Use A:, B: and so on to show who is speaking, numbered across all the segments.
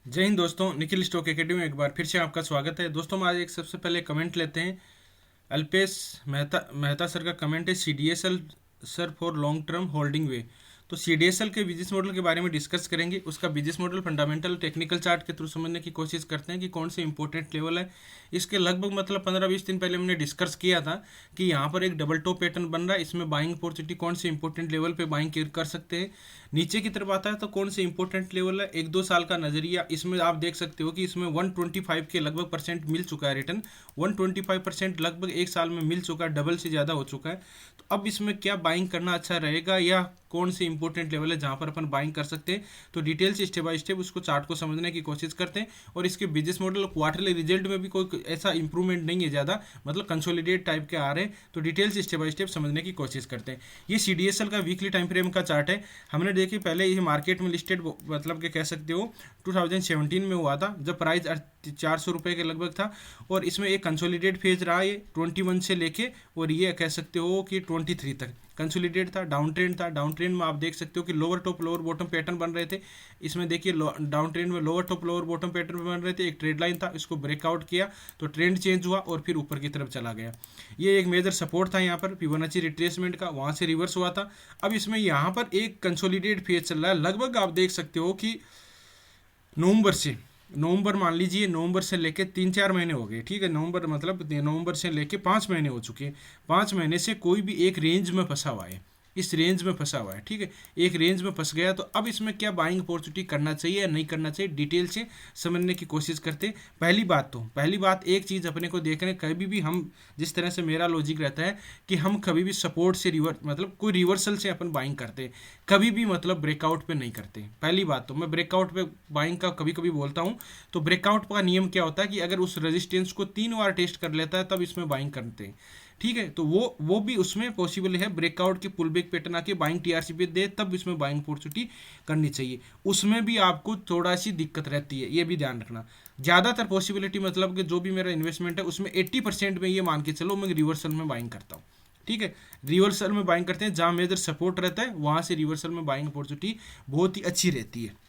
A: जय हिंद दोस्तों, Nikhil stock academy में एक बार फिर से आपका स्वागत है। दोस्तों हम आज एक सबसे पहले कमेंट लेते हैं। अल्पेश मेहता सर का कमेंट है, CDSL sir for long term holding वे। तो CDSL के बिजनेस मॉडल के बारे में डिस्कस करेंगे। उसका business model fundamental technical chart के थ्रू समझने की कोशिश करते हैं कि कौन से इंपॉर्टेंट लेवल है। इसके लगभग मतलब 15-20 दिन पहले हमने डिस्कस किया था कि यहाँ पर एक डबल टॉप पैटर्न बन रहा है। इसमें बाइंग अपॉर्चुनिटी कौन से इंपॉर्टेंट लेवल पे बाइंग कर सकते हैं। नीचे की तरफ आता है तो कौन से इंपॉर्टेंट लेवल है। 1-2 साल का नजरिया इसमें आप देख सकते हो कि इसमें 125 के लगभग परसेंट मिल चुका है रिटर्न। 125% लगभग एक साल में मिल चुका है, डबल से ज़्यादा हो चुका है। तो अब इसमें क्या बाइंग करना अच्छा रहेगा या कौन से इंपॉर्टेंट लेवल है जहां पर अपन बाइंग कर सकते हैं। तो डिटेल से स्टेप बाय स्टेप उसको चार्ट को समझने की कोशिश करते हैं। और इसके बिजनेस मॉडल क्वार्टरली रिजल्ट में भी कोई ऐसा इंप्रूवमेंट नहीं है ज़्यादा, मतलब कंसोलिडेट टाइप के आ रहे हैं। तो डिटेल से स्टेप बाय स्टेप समझने की कोशिश करते हैं। ये CDSL का वीकली टाइम फ्रेम का चार्ट है। हमने देखिए पहले ये मार्केट में लिस्टेड, मतलब कि कह सकते हो 2017 में हुआ था जब प्राइस 400 रुपये के लगभग था। और इसमें एक कंसोलिडेट फेज रहा ये 21 से लेके, और ये कह सकते हो कि 23 तक कंसोलिडेट था। डाउन ट्रेंड था। डाउन ट्रेंड में आप देख सकते हो कि lower top lower bottom pattern बन रहे थे। इसमें देखिए डाउन ट्रेंड में lower top lower bottom pattern बन रहे थे। एक ट्रेड लाइन था, इसको ब्रेकआउट किया तो ट्रेंड चेंज हुआ और फिर ऊपर की तरफ चला गया। ये एक मेजर सपोर्ट था यहाँ पर फिबोनाची रिट्रेसमेंट का, वहाँ से रिवर्स हुआ था। अब इसमें यहाँ पर एक कंसोलिडेट फेज चल रहा है। लगभग आप देख सकते हो कि नवंबर मान लीजिए, नवंबर से लेके 3-4 महीने हो गए। ठीक है, नवंबर मतलब नवंबर से लेके 5 महीने हो चुके हैं। 5 महीने से कोई भी एक रेंज में फंसा हुआ है, इस रेंज में फंसा हुआ है। ठीक है, एक रेंज में फंस गया। तो अब इसमें क्या बाइंग अपॉर्चुनिटी करना चाहिए या नहीं करना चाहिए, डिटेल से समझने की कोशिश करते हैं। पहली बात एक चीज़ अपने को देख रहे हैं, कभी भी हम, जिस तरह से मेरा लॉजिक रहता है कि हम कभी भी सपोर्ट से मतलब कोई रिवर्सल से अपन बाइंग करते हैं, कभी भी मतलब ब्रेकआउट पे नहीं करते। पहली बात तो मैं ब्रेकआउट पे बाइंग का कभी कभी बोलता हूँ। तो ब्रेकआउट का नियम क्या होता है कि अगर उस रेजिस्टेंस को 3 बार टेस्ट कर लेता है तब इसमें बाइंग करते हैं। ठीक है, तो वो भी उसमें पॉसिबल है। ब्रेकआउट के पुल बैक पैटर्न आके बाइंग TRC पे दे तब इसमें बाइंग अपॉर्चुनिटी करनी चाहिए। उसमें भी आपको थोड़ा सी दिक्कत रहती है, ये भी ध्यान रखना। ज़्यादातर पॉसिबिलिटी मतलब कि जो भी मेरा इन्वेस्टमेंट है उसमें 80% में ये मान के चलो मैं रिवर्सल में बाइंग करता हूँ। ठीक है, रिवर्सल में बाइंग करते हैं, जहाँ मेजर सपोर्ट रहता है वहाँ से रिवर्सल में बाइंग अपॉर्चुनिटी बहुत ही अच्छी रहती है।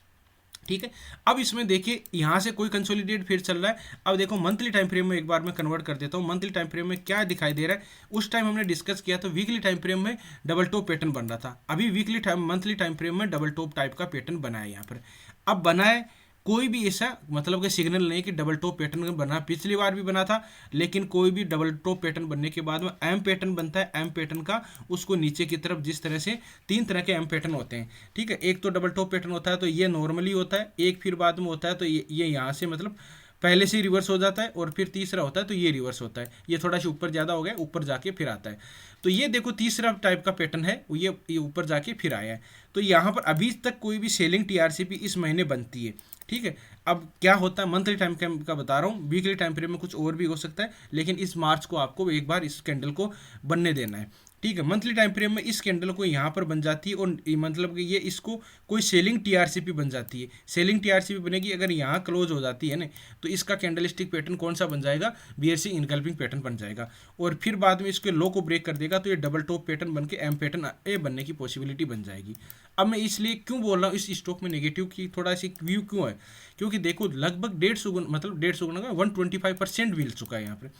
A: ठीक है, अब इसमें देखिए यहाँ से कोई कंसोलिडेट फिर चल रहा है। अब देखो मंथली टाइम फ्रेम में एक बार मैं कन्वर्ट कर देता हूँ। मंथली टाइम फ्रेम में क्या दिखाई दे रहा है, उस टाइम हमने डिस्कस किया तो वीकली टाइम फ्रेम में डबल टॉप पैटर्न बन रहा था। अभी मंथली टाइम फ्रेम में डबल टॉप टाइप का पैटर्न बना है यहाँ पर। अब बना है, कोई भी ऐसा मतलब कि सिग्नल नहीं कि डबल टॉप पैटर्न बना। पिछली बार भी बना था, लेकिन कोई भी डबल टॉप पैटर्न बनने के बाद में एम पैटर्न बनता है। एम पैटर्न का उसको नीचे की तरफ, जिस तरह से 3 तरह के एम पैटर्न होते हैं। ठीक है, एक तो डबल टॉप पैटर्न होता है तो ये नॉर्मली होता है, एक फिर बाद में होता है तो ये यहाँ से मतलब पहले से ही रिवर्स हो जाता है, और फिर तीसरा होता है तो ये रिवर्स होता है। ये थोड़ा सा ऊपर ज़्यादा हो गया, ऊपर जाके फिर आता है। तो ये देखो तीसरा टाइप का पैटर्न है, ये ऊपर जाके फिर आया है। तो यहाँ पर अभी तक कोई भी सेलिंग TRCP इस महीने बनती है। ठीक है, अब क्या होता है मंथली टाइम फ्रेम का बता रहा हूँ, वीकली टाइम फ्रेम में कुछ और भी हो सकता है, लेकिन इस मार्च को आपको एक बार इस कैंडल को बनने देना है। ठीक है, मंथली टाइम फ्रेम में इस कैंडल को यहाँ पर बन जाती है, और मतलब कि ये इसको कोई सेलिंग TRCP बन जाती है। सेलिंग TRCP बनेगी अगर यहाँ क्लोज हो जाती है ना, तो इसका कैंडलस्टिक पैटर्न कौन सा बन जाएगा, BSC इनकल्पिंग पैटर्न बन जाएगा। और फिर बाद में इसके लो को ब्रेक कर देगा तो ये डबल टॉप पैटर्न बन के एम पैटर्न ए बनने की पॉसिबिलिटी बन जाएगी। अब मैं इसलिए क्यों बोल रहा हूँ इस स्टॉक में नेगेटिव की थोड़ा सी व्यू क्यों है, क्योंकि देखो लगभग 150 गुना, मतलब 150 गुना का 125% मिल चुका है यहाँ पर।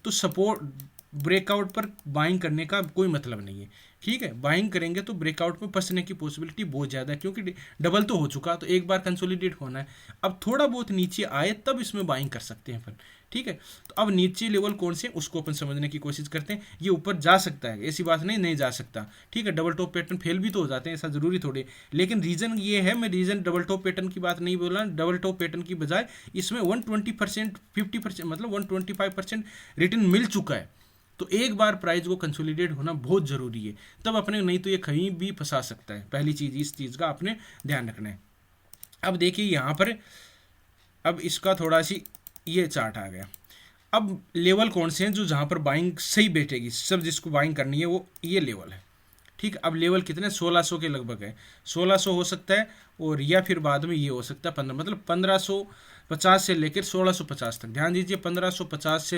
A: तो सपोर्ट ब्रेकआउट पर बाइंग करने का कोई मतलब नहीं है। ठीक है, बाइंग करेंगे तो ब्रेकआउट में फंसने की पॉसिबिलिटी बहुत ज़्यादा है, क्योंकि डबल तो हो चुका, तो एक बार कंसोलिडेट होना है। अब थोड़ा बहुत नीचे आए तब इसमें बाइंग कर सकते हैं अपन। ठीक है, तो अब नीचे लेवल कौन से उसको अपन समझने की कोशिश करते हैं। ये ऊपर जा सकता है, ऐसी बात नहीं जा सकता। ठीक है, डबल टॉप पैटर्न फेल भी तो हो जाते हैं, ऐसा जरूरी थोड़े। लेकिन रीजन ये है, मैं रीजन डबल टॉप पैटर्न की बात नहीं बोला। डबल टॉप पैटर्न की बजाय इसमें 120%, 50%, मतलब 125% रिटर्न मिल चुका है। तो एक बार प्राइस को कंसोलिडेट होना बहुत ज़रूरी है, तब अपने, नहीं तो ये कहीं भी फंसा सकता है। पहली चीज़ इस चीज़ का आपने ध्यान रखना है। अब देखिए यहाँ पर, अब इसका थोड़ा सी ये चार्ट आ गया। अब लेवल कौन से हैं जो जहाँ पर बाइंग सही बैठेगी, सब जिसको बाइंग करनी है वो ये लेवल है। ठीक है, अब लेवल कितने, 1600 के लगभग है। 1600 हो सकता है, और या फिर बाद में ये हो सकता है 15, मतलब 1550 से लेकर 1650 तक। ध्यान दीजिए, 1550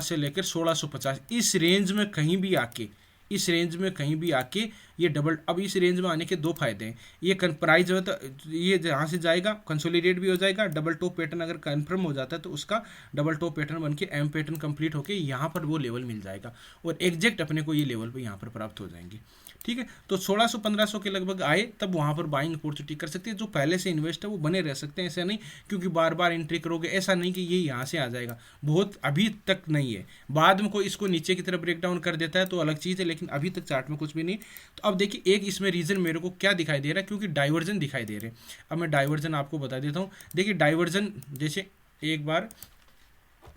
A: से लेकर 1650 इस रेंज में कहीं भी आके इस रेंज में कहीं भी आके ये डबल, अब इस रेंज में आने के दो फायदे हैं, ये प्राइस जो है ये जहाँ से जाएगा कंसोलिडेट भी हो जाएगा, डबल टॉप पैटर्न अगर कंफर्म हो जाता है तो उसका डबल टॉप पैटर्न बन के एम पैटर्न कंप्लीट होके यहाँ पर वो लेवल मिल जाएगा और एग्जैक्ट अपने को ये लेवल पर यहाँ पर प्राप्त हो जाएंगे। ठीक है, तो 1600-1500 के लगभग आए तब वहाँ पर बाइंग अपॉर्चुनिटी कर सकते हैं। जो पहले से इन्वेस्ट है वो बने रह सकते हैं, ऐसा नहीं क्योंकि बार बार एंट्री करोगे ऐसा नहीं कि ये यहाँ से आ जाएगा, बहुत अभी तक नहीं है, बाद में कोई इसको नीचे की तरफ ब्रेक डाउन कर देता है तो अलग चीज़ है, लेकिन अभी तक चार्ट में कुछ भी नहीं। तो अब देखिए एक इसमें रीज़न मेरे को क्या दिखाई दे रहा है, क्योंकि डाइवर्जन दिखाई दे रहे हैं। अब मैं डाइवर्जन आपको बता देता हूँ। देखिए डाइवर्जन जैसे एक बार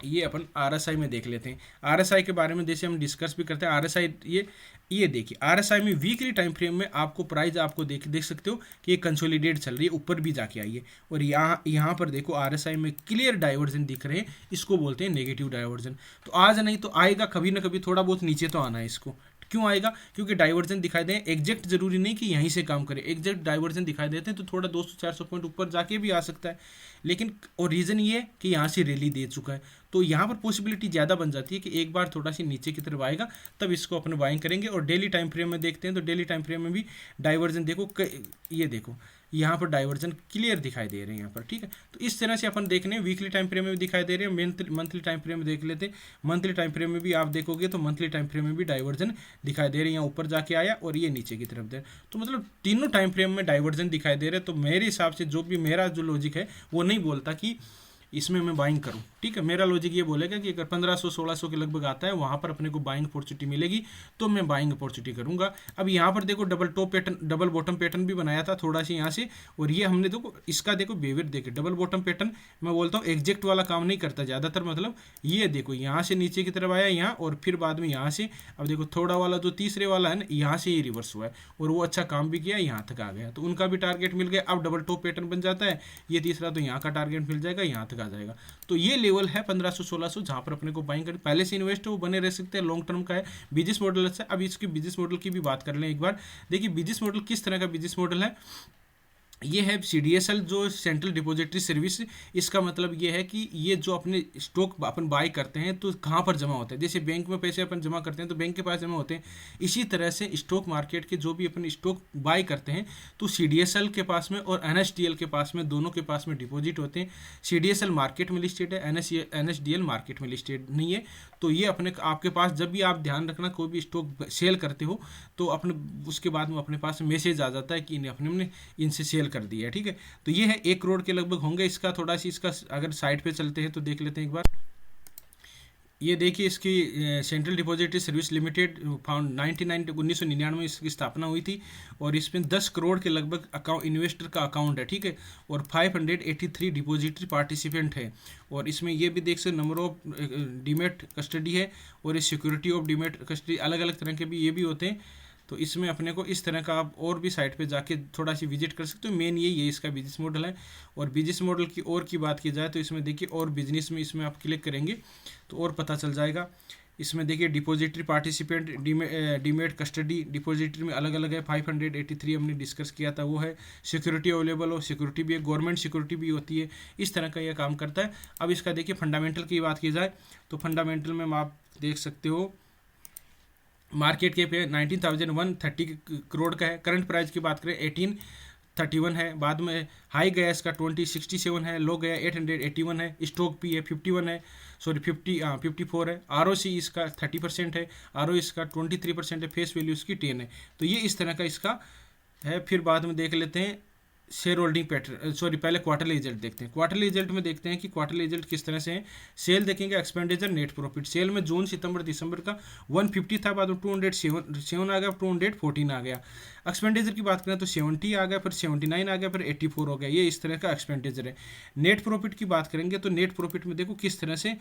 A: ये अपन आरएसआई में देख लेते हैं, आरएसआई के बारे में जैसे हम डिस्कस भी करते हैं। आरएसआई ये देखिए आरएसआई में वीकली टाइम फ्रेम में आपको प्राइस आपको देख सकते हो कि ये कंसोलिडेट चल रही है, ऊपर भी जाके आई है और यहाँ पर देखो आरएसआई में क्लियर डाइवर्जन दिख रहे हैं, इसको बोलते हैं नेगेटिव डाइवर्जन। तो आज नहीं तो आएगा कभी ना कभी, थोड़ा बहुत नीचे तो आना है इसको। क्यों आएगा? क्योंकि डाइवर्जन दिखाई दे, एग्जैक्ट जरूरी नहीं कि यहीं से काम करे, एग्जैक्ट डाइवर्जन दिखाई देते हैं तो थोड़ा 200-400 पॉइंट ऊपर जाके भी आ सकता है, लेकिन और रीज़न ये है कि यहाँ से रैली दे चुका है, तो यहाँ पर पॉसिबिलिटी ज़्यादा बन जाती है कि एक बार थोड़ा सी नीचे की तरफ आएगा तब इसको अपने बाइंग करेंगे। और डेली टाइम फ्रेम में देखते हैं तो डेली टाइम फ्रेम में भी डाइवर्जन देखो, ये देखो यहाँ पर डाइवर्जन क्लियर दिखाई दे रहे हैं यहाँ पर। ठीक है, तो इस तरह से अपन देख रहे हैं, वीकली टाइम फ्रेम में भी दिखाई दे रहे हैं, मंथली टाइम फ्रेम में देख लेते हैं। मंथली टाइम फ्रेम में भी आप देखोगे तो मंथली टाइम फ्रेम में भी डाइवर्जन दिखाई दे रहे हैं, यहाँ ऊपर जाके आया और ये नीचे की तरफ दे, तो मतलब तीनों टाइम फ्रेम में डाइवर्जन दिखाई दे रहे हैं। तो मेरे हिसाब से जो भी मेरा जो लॉजिक है वो नहीं बोलता कि इसमें मैं बाइंग करूं। ठीक है, मेरा लॉजिक ये बोलेगा कि अगर 1500-1600 के लगभग आता है वहां पर अपने को बाइंग अपॉर्चुनिटी मिलेगी तो मैं बाइंग अपॉर्चुनिटी करूंगा। अब यहाँ पर देखो double top pattern, double bottom pattern भी बनाया था थोड़ा सा यहाँ से, और ये हमने देखो इसका देखो बिहेवियर देखे, डबल बॉटम पैटर्न मैं बोलता हूँ एग्जैक्ट वाला काम नहीं करता ज़्यादातर, मतलब ये देखो यहाँ से नीचे की तरफ आया यहाँ और फिर बाद में यहाँ से, अब देखो थोड़ा वाला जो तीसरे वाला है ना यहाँ से ये रिवर्स हुआ है और वो अच्छा काम भी किया, यहाँ तक आ गया तो उनका भी टारगेट मिल गया। अब डबल टॉप पैटर्न बन जाता है ये तीसरा, तो यहाँ का टारगेट मिल जाएगा, यहाँ तक आ जाएगा। तो ये लेवल है 1500-1600 जहाँ पर अपने को बाइंग कर पहले से इन्वेस्ट है वो बने रह सकते हैं, लॉन्ग टर्म का है, बिजनेस मॉडल अच्छा। अब इसके बिजनेस मॉडल की भी बात कर लें एक बार। देखिए बिजनेस मॉडल किस तरह का बिजनेस मॉडल है, ये है CDSL जो सेंट्रल डिपॉजिटरी सर्विस। इसका मतलब ये है कि ये जो अपने स्टॉक अपन बाय करते हैं तो कहाँ पर जमा होता है, जैसे बैंक में पैसे अपन जमा करते हैं तो बैंक के पास जमा होते हैं, इसी तरह से स्टॉक मार्केट के जो भी अपन स्टॉक बाय करते हैं तो CDSL के पास में और NSDL के पास में, दोनों के पास में डिपॉजिट होते हैं। CDSL मार्केट में लिस्टेड है, NSDL मार्केट में लिस्टेड नहीं है। तो ये अपने आपके पास जब भी आप ध्यान रखना कोई भी स्टॉक सेल करते हो तो अपने उसके बाद में अपने पास मैसेज आ जाता है कि अपने इनसे सेल कर दिया है। ठीक है, तो ये है 1 करोड़ के लगभग होंगे। इसका थोड़ा सी इसका अगर साइड पे चलते हैं तो देख लेते हैं एक बार। ये देखिए इसकी central depository service limited found 1999 में इसकी स्थापना हुई थी और इसमें 10 करोड़ के लगभग अकाउंट इन्वेस्टर का अकाउंट है। ठीक है, और 583 डिपॉजिटरी पार्टिसिपेंट है और इसमें ये भी देख सकते नंबर ऑफ डीमेट कस्टडी है और ये सिक्योरिटी ऑफ डीमेट कस्टडी अलग अलग तरह के भी ये भी होते हैं। तो इसमें अपने को इस तरह का आप और भी साइट पे जाके थोड़ा सी विजिट कर सकते हो। मेन ये इसका बिजनेस मॉडल है। और बिजनेस मॉडल की और की बात की जाए तो इसमें देखिए और बिजनेस में इसमें आप क्लिक करेंगे तो और पता चल जाएगा। इसमें देखिए depository participant, demat custody depository में अलग अलग है। 583 हमने डिस्कस किया था वो है। सिक्योरिटी अवेलेबल हो, सिक्योरिटी भी है, गवर्नमेंट सिक्योरिटी भी होती है, इस तरह का यह काम करता है। अब इसका देखिए फंडामेंटल की बात की जाए तो फंडामेंटल में आप देख सकते हो मार्केट कैप है 19,130 करोड़ का है। करंट प्राइस की बात करें 1831 है। बाद में हाई गया इसका 2067 है, लो गया 881 है। स्टॉक पी है 51 है, सॉरी 54 है। ROC इसका 30% है, ROE इसका 23% है, फेस वैल्यू इसकी 10 है। तो ये इस तरह का इसका है। फिर बाद में देख लेते हैं शेयर होल्डिंग पैटर्न, सॉरी पहले क्वार्टरली रिजल्ट देखते हैं। क्वार्टरली रिजल्ट में देखते हैं कि क्वार्टरली रिजल्ट किस तरह से है। सेल देखेंगे, एक्सपेंडिचर, नेट प्रॉफिट। सेल में जून सितंबर दिसंबर का 150 था, बाद में 207 आ गया, 214 आ गया। एक्सपेंडिचर की बात करें तो 70 आ गया, फिर 79 आ गया, फिर 84 हो गया। ये इस तरह का एक्सपेंडिचर है। नेट प्रॉफिट की बात करेंगे तो नेट प्रॉफिट में देखो किस तरह से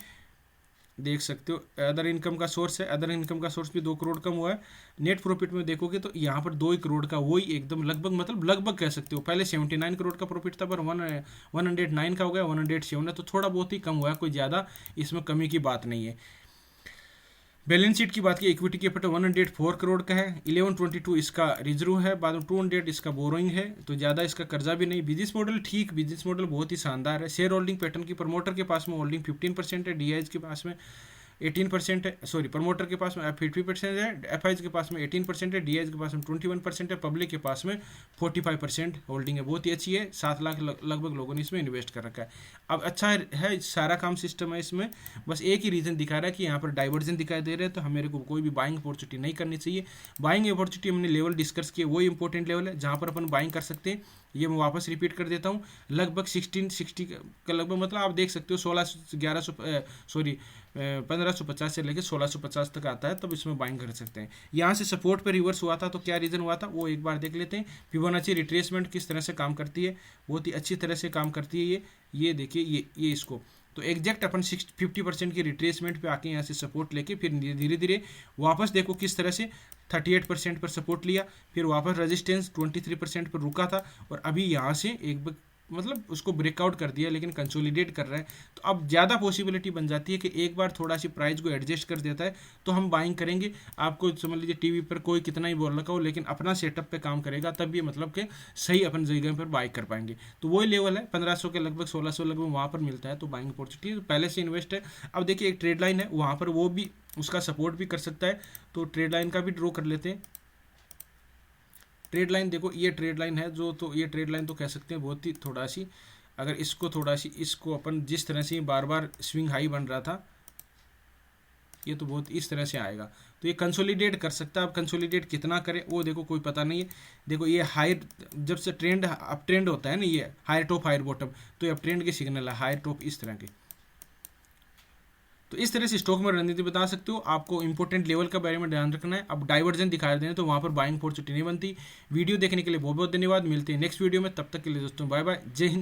A: देख सकते हो। अदर इनकम का सोर्स है, अदर इनकम का सोर्स भी 2 करोड़ कम हुआ है। नेट प्रॉफिट में देखोगे तो यहाँ पर 2 करोड़ का वही एकदम लगभग, मतलब लगभग कह सकते हो। पहले 79 करोड़ का प्रॉफिट था पर 109 का हो गया, 107 है, तो थोड़ा बहुत ही कम हुआ है, कोई ज़्यादा इसमें कमी की बात नहीं है। बैलेंस शीट की बात की, इक्विटी कैपिटल 104 करोड़ का है। 1122 इसका रिजर्व है, बाद में 200 इसका बोरोइंग है, तो ज़्यादा इसका कर्जा भी नहीं। बिजनेस मॉडल ठीक, बिजनेस मॉडल बहुत ही शानदार है। शेयर होल्डिंग पैटर्न की प्रमोटर के पास में होल्डिंग 15% है, DIs के पास में 18% है, सॉरी प्रमोटर के पास में 50% है, एफआईज के पास में 18% है, डीआईज के पास में 21% है, पब्लिक के पास में 45% होल्डिंग है। बहुत ही अच्छी है, 7 लाख लगभग लोगों ने इसमें इन्वेस्ट कर रखा है। अब अच्छा है, सारा काम सिस्टम है इसमें, बस एक ही रीज़न दिखा रहा है कि यहाँ पर डाइवर्जन दिखाई दे रहे हैं, तो हम मेरे को कोई भी बाइंग अपॉर्चुनिटी नहीं करनी चाहिए। बाइंग अपॉर्चुनिटी हमने लेवल डिस्कस किए, वो इंपॉर्टेंट लेवल है जहाँ पर अपन बाइंग कर सकते हैं। ये मैं वापस रिपीट कर देता हूँ, लगभग 1660 का लगभग, मतलब आप देख सकते हो 1550 से लेकर 1650 तक आता है, तब इसमें बाइंग कर सकते हैं। यहाँ से सपोर्ट पे रिवर्स हुआ था, तो क्या रीज़न हुआ था वो एक बार देख लेते हैं। फिबोनाची रिट्रेसमेंट किस तरह से काम करती है, बहुत ही अच्छी तरह से काम करती है ये देखिए ये इसको, तो एग्जैक्ट अपन 50% की रिट्रेसमेंट पे आके यहाँ से सपोर्ट लेके फिर धीरे धीरे वापस देखो किस तरह से 38% पर सपोर्ट लिया, फिर वापस रेजिस्टेंस 23% पर रुका था, और अभी यहाँ से एक मतलब उसको ब्रेकआउट कर दिया, लेकिन कंसोलिडेट कर रहा है। तो अब ज़्यादा पॉसिबिलिटी बन जाती है कि एक बार थोड़ा सी प्राइस को एडजस्ट कर देता है तो हम बाइंग करेंगे। आपको समझ लीजिए टीवी पर कोई कितना ही बोल रखा हो, लेकिन अपना सेटअप पे काम करेगा तब ये मतलब कि सही अपन जगह पर बाई कर पाएंगे। तो वही लेवल है 1500 के लगभग 1600 लगभग वहाँ पर मिलता है, तो बाइंग अपॉर्चुनिटी पहले से इन्वेस्ट है। अब देखिए एक ट्रेड लाइन है वहाँ पर, वो भी उसका सपोर्ट भी कर सकता है, तो ट्रेड लाइन का भी ड्रॉ कर लेते हैं। ट्रेड लाइन देखो, ये ट्रेड लाइन है जो, तो ये ट्रेड लाइन तो कह सकते हैं बहुत ही थोड़ा सी, अगर इसको थोड़ा सी, इसको अपन जिस तरह से बार बार स्विंग हाई बन रहा था, ये तो बहुत इस तरह से आएगा, तो ये कंसोलिडेट कर सकता है। अब कंसोलिडेट कितना करे वो देखो कोई पता नहीं है। देखो ये हायर, जब से ट्रेंड अप ट्रेंड होता है ना, ये हायर टॉप हायर बॉटम, तो ये अप ट्रेंड के सिग्नल है, हायर टॉप इस तरह के। तो इस तरह से स्टॉक में रणनीति बता सकते हो। आपको इंपॉर्टेंट लेवल का बारे में ध्यान रखना है। अब डाइवर्जन दिखा दें तो वहाँ पर बाइंग अपॉर्चुनिटी नहीं बनती। वीडियो देखने के लिए बहुत बहुत धन्यवाद, मिलते हैं नेक्स्ट वीडियो में, तब तक के लिए दोस्तों बाय बाय, जय हिंद।